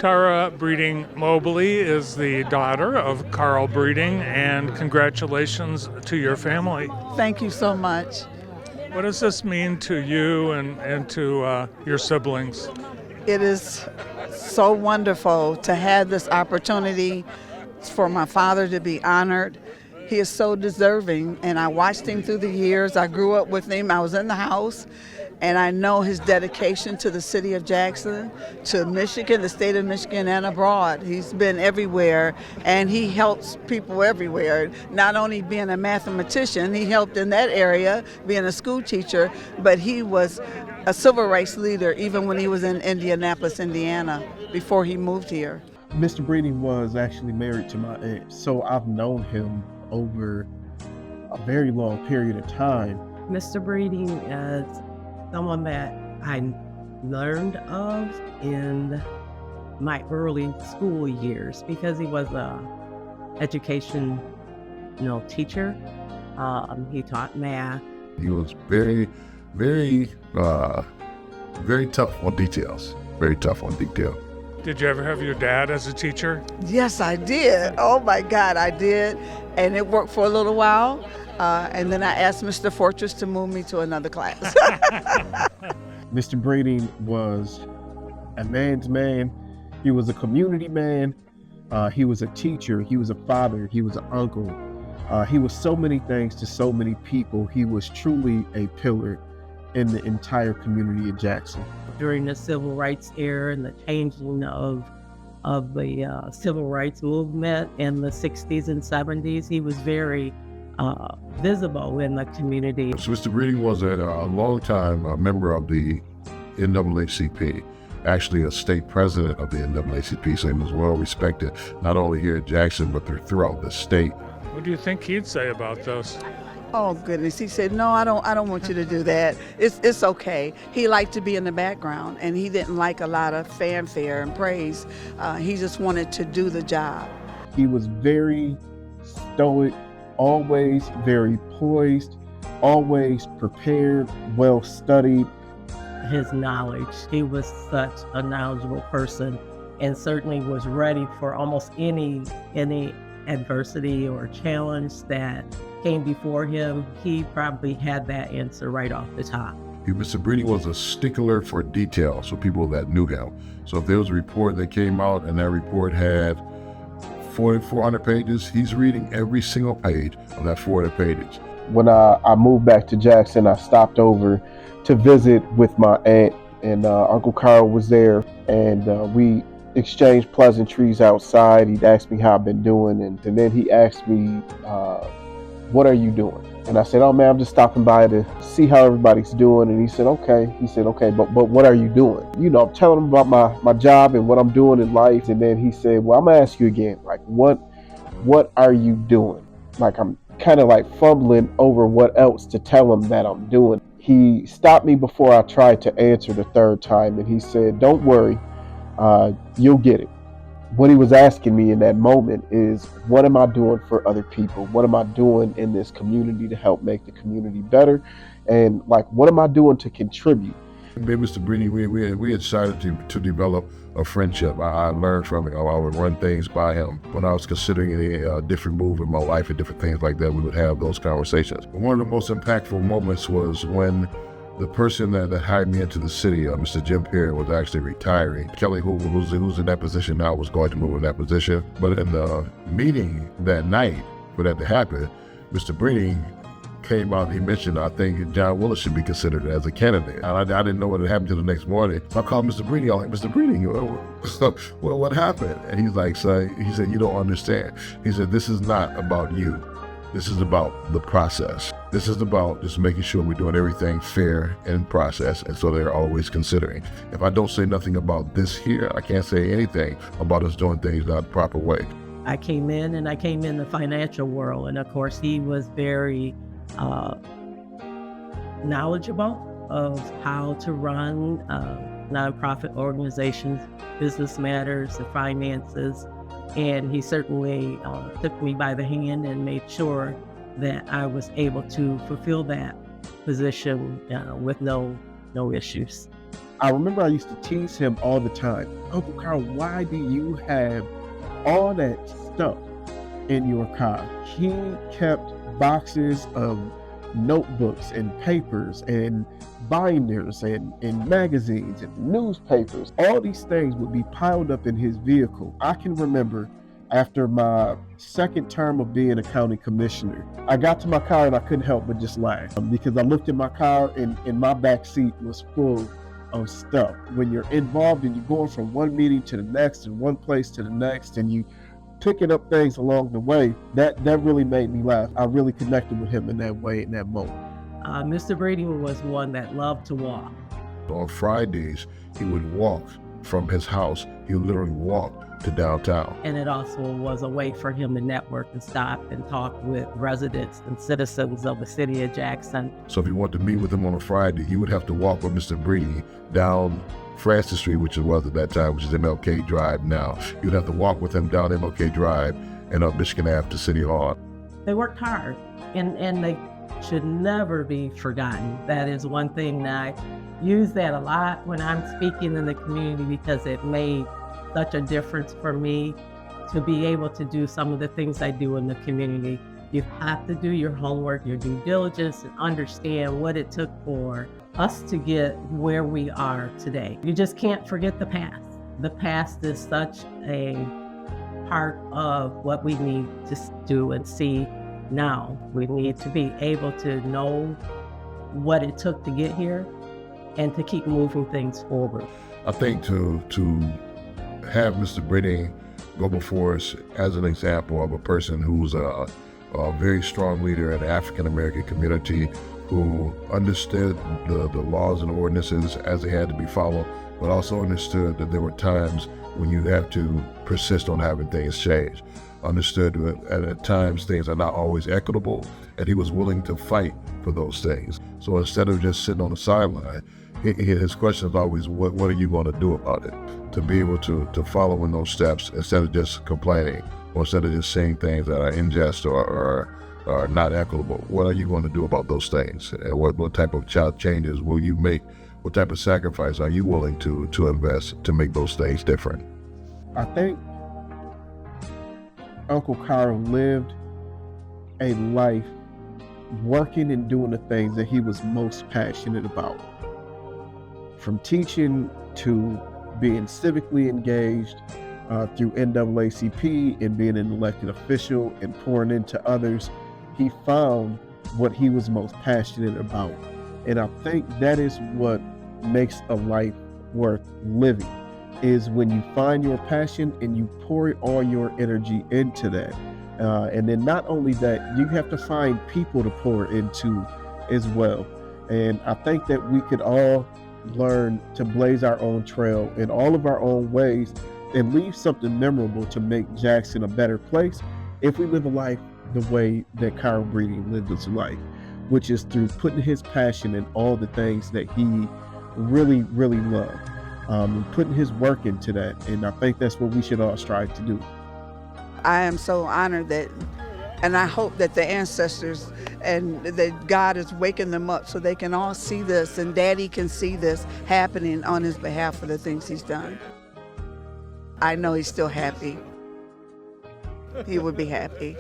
Tara Breeding Mobley is the daughter of Carl Breeding, and congratulations to your family. Thank you so much. What does this mean to you and to your siblings? It is so wonderful to have this opportunity for my father to be honored. He is so deserving, and I watched him through the years. I grew up with him. I was in the house, and I know his dedication to the city of Jackson, to Michigan, the state of Michigan, and abroad. He's been everywhere, and he helps people everywhere. Not only being a mathematician, he helped in that area, being a school teacher, but he was a civil rights leader even when he was in Indianapolis, Indiana, before he moved here. Mr. Breeding was actually married to my aunt, so I've known him over a very long period of time. Mr. Breeding is someone that I learned of in my early school years because he was a education, teacher. He taught math. He was very tough on details. Very tough on detail. Did you ever have your dad as a teacher? Yes, I did. Oh my God, I did. And it worked for a little while. And then I asked Mr. Fortress to move me to another class. Mr. Breeding was a man's man. He was a community man. He was a teacher. He was a father. He was an uncle. He was so many things to so many people. He was truly a pillar in the entire community of Jackson. During the civil rights era and the changing of the civil rights movement in the 60s and 70s, he was very visible in the community. So Mr. Breeding was a long-time member of the NAACP, actually a state president of the NAACP, so he was well respected, not only here in Jackson, but throughout the state. What do you think he'd say about those? Oh goodness, he said, no, I don't want you to do that. It's okay. He liked to be in the background, and he didn't like a lot of fanfare and praise. He just wanted to do the job. He was very stoic, always very poised, always prepared, well studied. His knowledge, he was such a knowledgeable person, and certainly was ready for almost any adversity or challenge that came before him. He probably had that answer right off the top. Mr. Breeding was a stickler for details for people that knew him. So if there was a report that came out and that report had 400 pages, he's reading every single page of that 400 pages. When I moved back to Jackson, I stopped over to visit with my aunt, and Uncle Carl was there, and we exchanged pleasantries outside. He'd asked me how I've been doing, and then he asked me, what are you doing? And I said, oh man, I'm just stopping by to see how everybody's doing. And he said, okay, but what are you doing? I'm telling him about my job and what I'm doing in life. And then he said, well, I'm gonna ask you again, like, what are you doing? Like, I'm kind of like fumbling over what else to tell him that I'm doing. He stopped me before I tried to answer the third time, and he said, don't worry, you'll get it. What he was asking me in that moment is, what am I doing for other people? What am I doing in this community to help make the community better? And what am I doing to contribute? Me and Mr. Breeding, we decided to develop a friendship. I learned from him. I would run things by him. When I was considering a different move in my life and different things like that, we would have those conversations. One of the most impactful moments was when the person that hired me into the city, Mr. Jim Perry, was actually retiring. Kelly, who's in that position now, was going to move in that position. But in the meeting that night for that to happen, Mr. Breeding came out and he mentioned, I think John Willis should be considered as a candidate. And I didn't know what had happened till the next morning. So I called Mr. Breeding. I'm like, Mr. Breeding, well, what happened? And he's like, he said, you don't understand. He said, this is not about you. This is about the process. This is about just making sure we're doing everything fair and process, and so they're always considering. If I don't say nothing about this here, I can't say anything about us doing things not the proper way. I came in the financial world, and of course he was very knowledgeable of how to run nonprofit organizations, business matters, the finances. And he certainly took me by the hand and made sure that I was able to fulfill that position with no issues. I remember I used to tease him all the time, Uncle Carl, why do you have all that stuff in your car? He kept boxes of notebooks and papers and binders and magazines and newspapers. All these things would be piled up in his vehicle. I can remember after my second term of being a county commissioner, I got to my car and I couldn't help but just laugh because I looked at my car and my back seat was full of stuff. When you're involved and you're going from one meeting to the next and one place to the next and you picking up things along the way, that really made me laugh. I really connected with him in that way, in that moment. Mr. Brady was one that loved to walk. On Fridays, he would walk from his house. He would literally walk to downtown. And it also was a way for him to network and stop and talk with residents and citizens of the city of Jackson. So if you want to meet with him on a Friday, you would have to walk with Mr. Brady down Francis Street, which it was at that time, which is MLK Drive now. You'd have to walk with him down MLK Drive and up Michigan Ave to City Hall. They worked hard, and they should never be forgotten. That is one thing that I use that a lot when I'm speaking in the community because it made such a difference for me to be able to do some of the things I do in the community. You have to do your homework, your due diligence, and understand what it took for us to get where we are today. You just can't forget the past. The past is such a part of what we need to do and see now. We need to be able to know what it took to get here and to keep moving things forward. I think to have Mr. Brady go before us as an example of a person who's a very strong leader in the African American community, who understood the laws and ordinances as they had to be followed, but also understood that there were times when you have to persist on having things change. Understood that at times things are not always equitable, and he was willing to fight for those things. So instead of just sitting on the sideline, his question is always, what are you going to do about it? To be able to follow in those steps instead of just complaining, or instead of just saying things that are unjust or not equitable. What are you going to do about those things? And what type of changes will you make? What type of sacrifice are you willing to invest to make those things different? I think Uncle Carl lived a life working and doing the things that he was most passionate about. From teaching to being civically engaged through NAACP and being an elected official and pouring into others, he found what he was most passionate about. And I think that is what makes a life worth living, is when you find your passion and you pour all your energy into that. And then not only that, you have to find people to pour into as well. And I think that we could all learn to blaze our own trail in all of our own ways and leave something memorable to make Jackson a better place if we live a life the way that Carl Brady lived his life, which is through putting his passion in all the things that he really, really loved, and putting his work into that. And I think that's what we should all strive to do. I am so honored that, and I hope that the ancestors and that God is waking them up so they can all see this and Daddy can see this happening on his behalf for the things he's done. I know he's still happy. He would be happy.